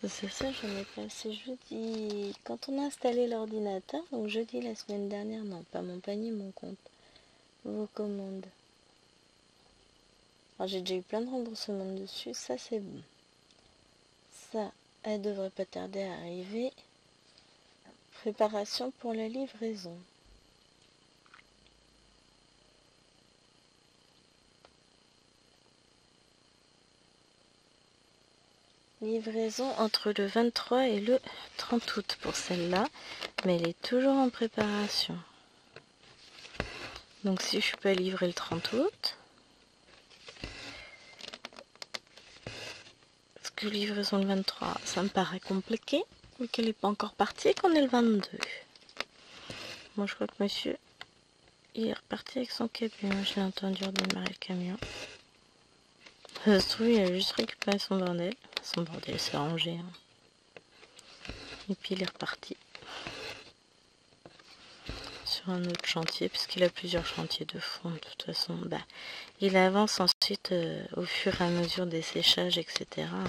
C'est ça, j'en ai passé jeudi. Quand on a installé l'ordinateur, donc jeudi la semaine dernière, non, pas mon panier, mon compte. Vos commandes. Alors j'ai déjà eu plein de remboursements dessus, ça c'est bon. Ça, elle devrait pas tarder à arriver. Préparation pour la livraison. Livraison entre le 23 et le 30 août pour celle-là, mais elle est toujours en préparation. Donc si je suis pas livrée le 30 août, parce que livraison le 23, ça me paraît compliqué, vu qu'elle n'est pas encore partie et qu'on est le 22. Moi je crois que monsieur, il est reparti avec son camion, j'ai entendu redémarrer le camion. Ça se trouve, il a juste récupéré son bordel. Son bordel s'est rangé. Hein. Et puis il est reparti. Sur un autre chantier, puisqu'il a plusieurs chantiers de fond. De toute façon, bah, il avance ensuite au fur et à mesure des séchages, etc. Hein.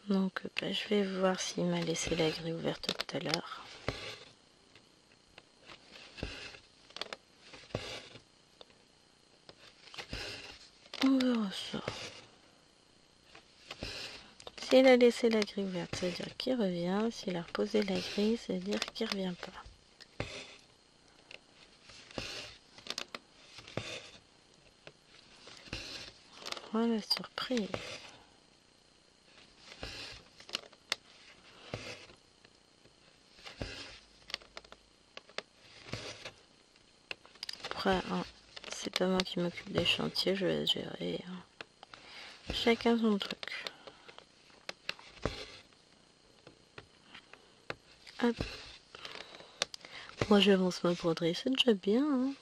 Donc bah, je vais voir s'il m'a laissé la grille ouverte tout à l'heure. On verra ça. S'il a laissé la grille ouverte, ça veut dire qu'il revient. S'il a reposé la grille, ça veut dire qu'il revient pas. Voilà, surprise. Après, hein, c'est pas moi qui m'occupe des chantiers, je vais gérer. Hein. Chacun son truc. Hop. Moi j'avance ma broderie, c'est déjà bien. Hein.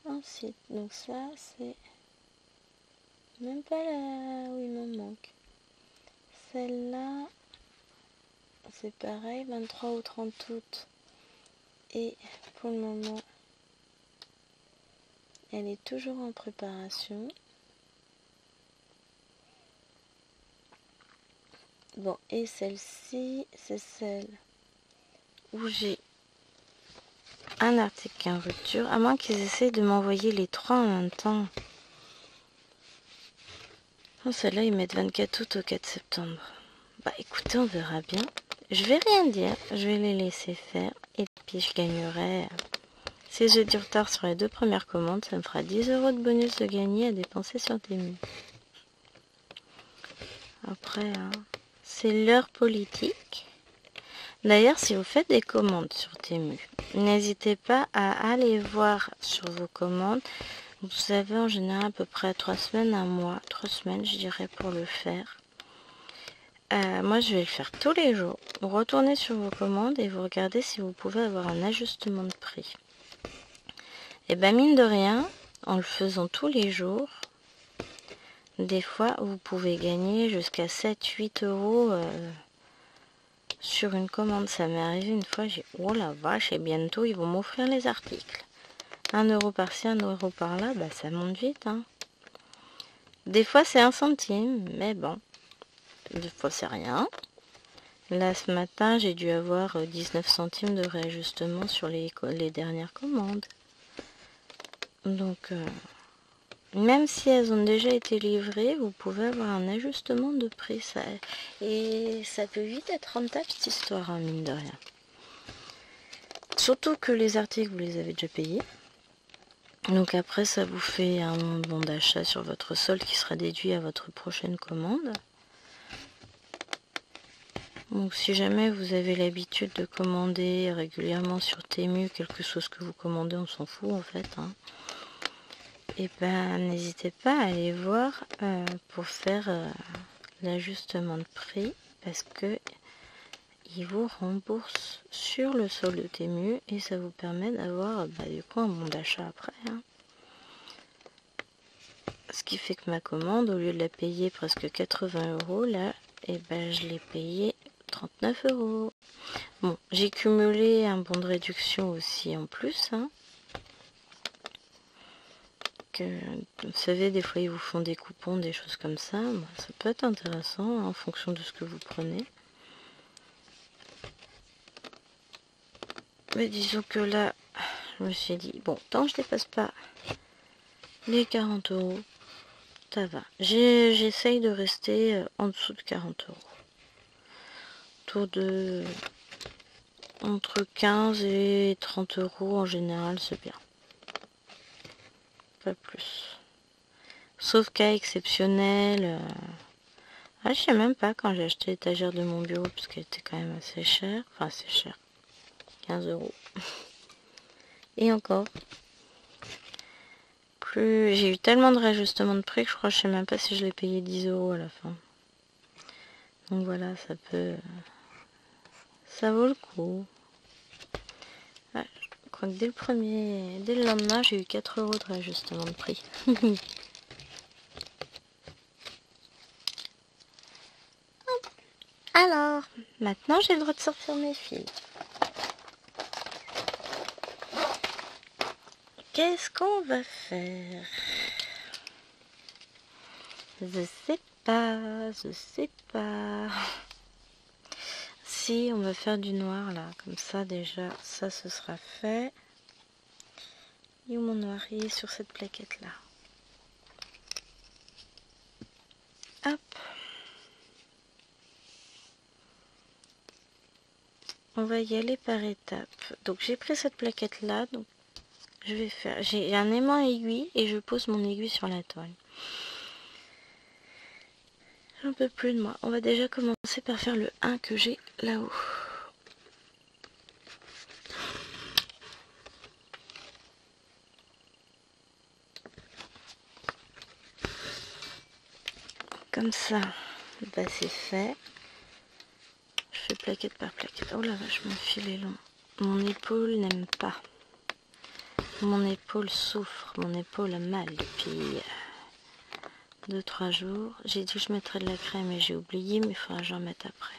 Ensuite, donc ça c'est même pas là où il m'en manque. Celle-là, c'est pareil, 23 ou 30 août. Et pour le moment, elle est toujours en préparation. Bon, et celle-ci, c'est celle où j'ai un article en rupture, à moins qu'ils essayent de m'envoyer les trois en même temps. Oh, celle-là, ils mettent 24 août au 4 septembre. Bah écoutez, on verra bien. Je vais rien dire, je vais les laisser faire. Et puis je gagnerai. Si j'ai du retard sur les 2 premières commandes, ça me fera 10 € de bonus de gagner à dépenser sur Temu. Après, hein, c'est leur politique. D'ailleurs, si vous faites des commandes sur Temu, n'hésitez pas à aller voir sur vos commandes. Vous avez en général à peu près 3 semaines, un mois, 3 semaines je dirais pour le faire. Moi je vais le faire tous les jours. Vous retournez sur vos commandes et vous regardez si vous pouvez avoir un ajustement de prix. Et ben mine de rien, en le faisant tous les jours, des fois vous pouvez gagner jusqu'à 7-8 € sur une commande. Ça m'est arrivé une fois, j'ai oh la vache, et bientôt ils vont m'offrir les articles. 1 € par-ci, 1 € par-là, bah ça monte vite. Hein. Des fois c'est 1 centime, mais bon, des fois c'est rien. Là ce matin j'ai dû avoir 19 centimes de réajustement sur les dernières commandes. Donc même si elles ont déjà été livrées, vous pouvez avoir un ajustement de prix. Ça, et ça peut vite être rentable cette histoire, hein, mine de rien. Surtout que les articles, vous les avez déjà payés. Donc après, ça vous fait un bon d'achat sur votre solde qui sera déduit à votre prochaine commande. Donc si jamais vous avez l'habitude de commander régulièrement sur Temu, quelque chose que vous commandez, on s'en fout en fait. Hein. Et ben n'hésitez pas à aller voir pour faire l'ajustement de prix parce que ils vous remboursent sur le solde Temu et ça vous permet d'avoir du coup un bon d'achat après. Hein. Ce qui fait que ma commande, au lieu de la payer presque 80 €, là, et ben je l'ai payé 39 €. Bon, j'ai cumulé un bon de réduction aussi en plus. Hein. Vous savez, des fois ils vous font des coupons, des choses comme ça. Bon, ça peut être intéressant hein, en fonction de ce que vous prenez. Mais disons que là, je me suis dit, bon, tant que je dépasse pas les 40 €, ça va. J'essaye de rester en dessous de 40 €. Autour de entre 15 et 30 € en général, c'est bien. Pas plus. Sauf cas exceptionnel. Je sais même pas quand j'ai acheté l'étagère de mon bureau parce qu'elle était quand même assez chère. Enfin, assez chère. 15 €. Et encore. Plus j'ai eu tellement de réajustements de prix que je crois que je sais même pas si je l'ai payé 10 € à la fin. Donc voilà, ça peut. Ça vaut le coup. Ouais, je crois que dès le lendemain, j'ai eu 4 € de réajustement de prix. Alors, maintenant j'ai le droit de sortir mes fils. Qu'est-ce qu'on va faire? Je sais pas, je sais pas. Si, on va faire du noir là, comme ça déjà, ça ce sera fait. Et où mon noir? Il est sur cette plaquette là. Hop. On va y aller par étapes. Donc j'ai pris cette plaquette là, donc je vais faire. J'ai un aimant aiguille et je pose mon aiguille sur la toile. J'en peux plus de moi. On va déjà commencer par faire le 1 que j'ai là-haut. Comme ça, bah c'est fait. Je fais plaquette par plaquette. Oh la vache, mon fil est long. Mon épaule n'aime pas. Mon épaule souffre. Mon épaule a mal depuis 2-3 jours. J'ai dit que je mettrais de la crème et j'ai oublié, mais il faudra que j'en mette après.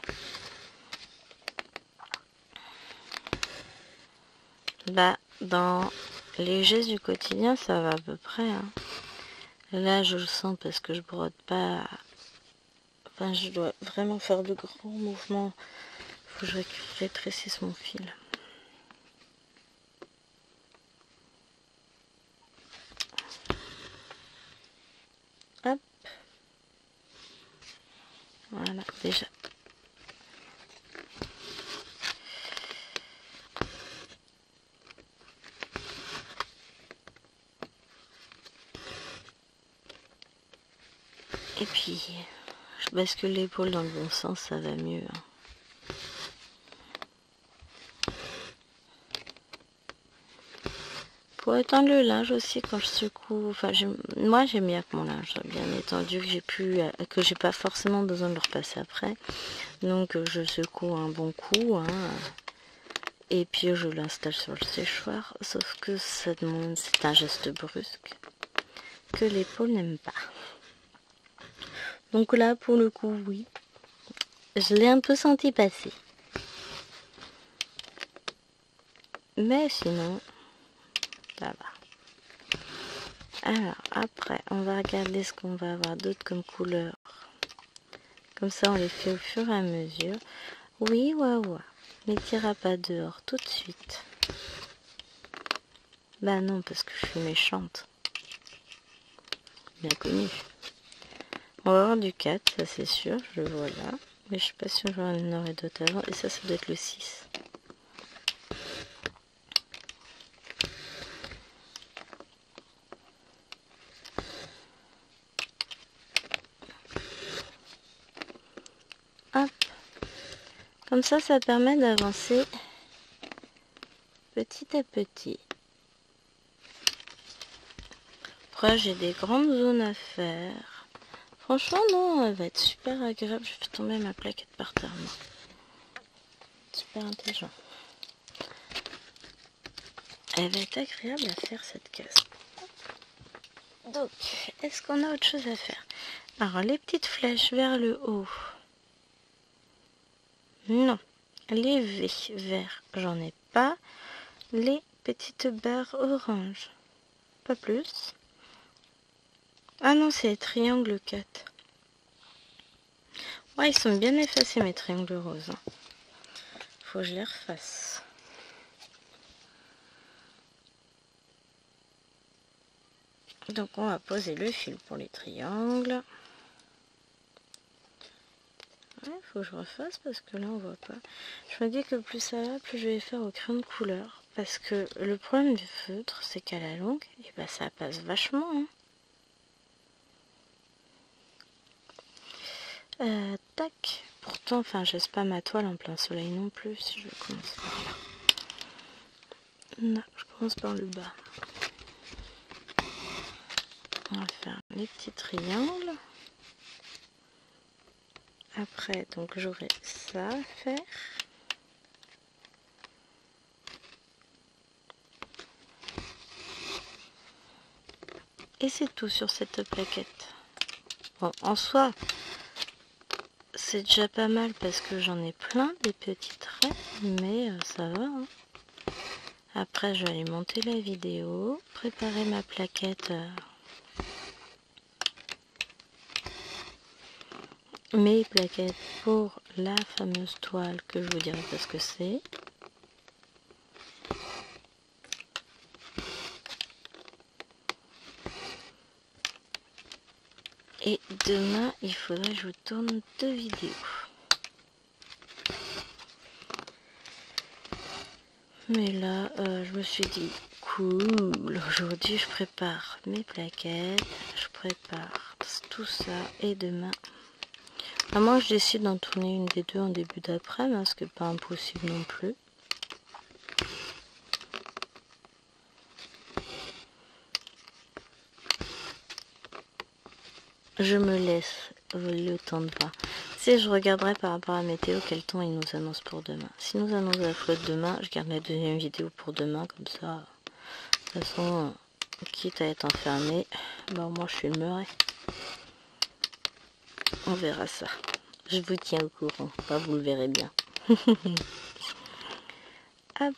Bah, dans les gestes du quotidien, ça va à peu près. Hein. Là, je le sens parce que je brode pas. Enfin, je dois vraiment faire de grands mouvements. Faut que je rétrécisse mon fil. Hop. Voilà, déjà. Et puis, je bascule l'épaule dans le bon sens, ça va mieux. Hein. Pour étendre le linge aussi, quand je secoue, enfin, moi j'aime bien que mon linge soit bien étendu, que j'ai pas forcément besoin de le repasser après. Donc je secoue un bon coup, hein, et puis je l'installe sur le séchoir. Sauf que ça demande, c'est un geste brusque que l'épaule n'aime pas. Donc là, pour le coup, oui, je l'ai un peu senti passer. Mais sinon, ça va. Alors, après, on va regarder ce qu'on va avoir d'autre comme couleur. Comme ça, on les fait au fur et à mesure. Oui, ouais. Mais t'iras pas dehors tout de suite. Bah non, parce que je suis méchante. Bien connu. On va avoir du 4, ça c'est sûr, je le vois là. Mais je suis pas sûre que j'en aurai d'autres avant. Et ça doit être le 6. Hop. Comme ça permet d'avancer petit à petit. Après, j'ai des grandes zones à faire. Franchement, non, elle va être super agréable. Je fais tomber ma plaquette par terre. Super intelligent. Elle va être agréable à faire cette case. Donc, est-ce qu'on a autre chose à faire? Alors, les petites flèches vers le haut. Non. Les V verts, j'en ai pas. Les petites barres orange. Pas plus. Ah non, c'est les triangles 4. Ouais, ils sont bien effacés mes triangles roses. Hein. Faut que je les refasse. Donc on va poser le fil pour les triangles. Ouais, faut que je refasse parce que là on voit pas. Je me dis que plus ça va, plus je vais faire au crayon de couleur. Parce que le problème du feutre, c'est qu'à la longue, et bah ça passe vachement. Hein. Tac. Pourtant, enfin, je pas ma toile en plein soleil non plus. Si je commence par là. Non, je commence par le bas. On va faire les petits triangles. Après, donc j'aurai ça à faire. Et c'est tout sur cette plaquette. Bon, en soi, c'est déjà pas mal parce que j'en ai plein des petits traits, mais ça va. Hein. Après, je vais aller monter la vidéo, préparer ma plaquette, mes plaquettes pour la fameuse toile que je vous dirai pas ce que c'est. Et demain, il faudrait que je vous tourne 2 vidéos. Mais là, je me suis dit, cool, aujourd'hui je prépare mes plaquettes, je prépare tout ça, et demain, à moins que je décide d'en tourner une des deux en début d'après-midi, hein, ce qui n'est pas impossible non plus. Je me laisse le temps de voir. Si je regarderai par rapport à la météo quel temps il nous annonce pour demain. S'il nous annonce la flotte demain, je garde la deuxième vidéo pour demain, comme ça. De toute façon, quitte à être enfermé, bah au moins je filmerai. On verra ça. Je vous tiens au courant. Bah, vous le verrez bien. Hop,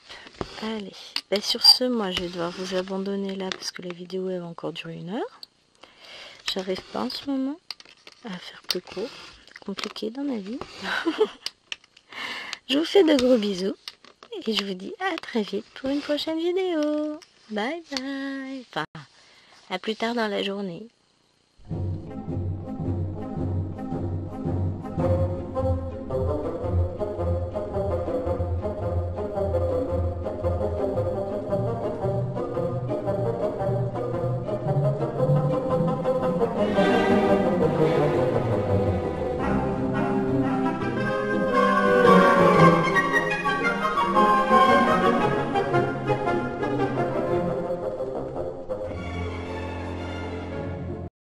allez. Bah, sur ce, moi je vais devoir vous abandonner là parce que la vidéo elle va encore durer 1 heure. J'arrive pas en ce moment à faire plus court. C'est compliqué dans ma vie. Je vous fais de gros bisous. Et je vous dis à très vite pour une prochaine vidéo. Bye bye. Enfin, à plus tard dans la journée.